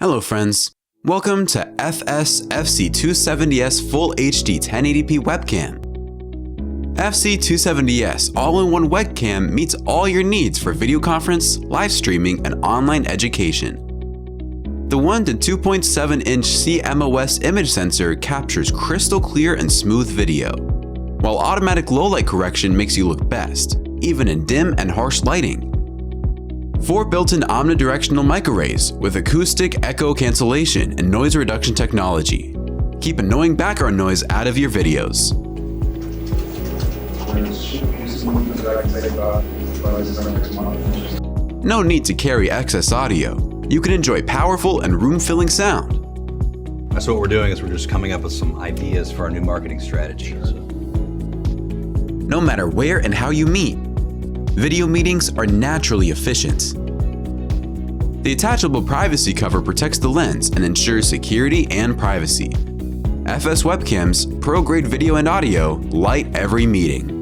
Hello friends, welcome to FC270S Full HD 1080p Webcam. FC270S all-in-one webcam meets all your needs for video conference, live streaming, and online education. The 1 to 2.7-inch CMOS image sensor captures crystal clear and smooth video, while automatic low-light correction makes you look best, even in dim and harsh lighting. 4 built-in omnidirectional microarrays with acoustic echo cancellation and noise reduction technology. Keep annoying background noise out of your videos. No need to carry excess audio. You can enjoy powerful and room-filling sound. So what we're doing is we're just coming up with some ideas for our new marketing strategy. No matter where and how you meet, video meetings are naturally efficient. The attachable privacy cover protects the lens and ensures security and privacy. FS Webcam's pro-grade video and audio light every meeting.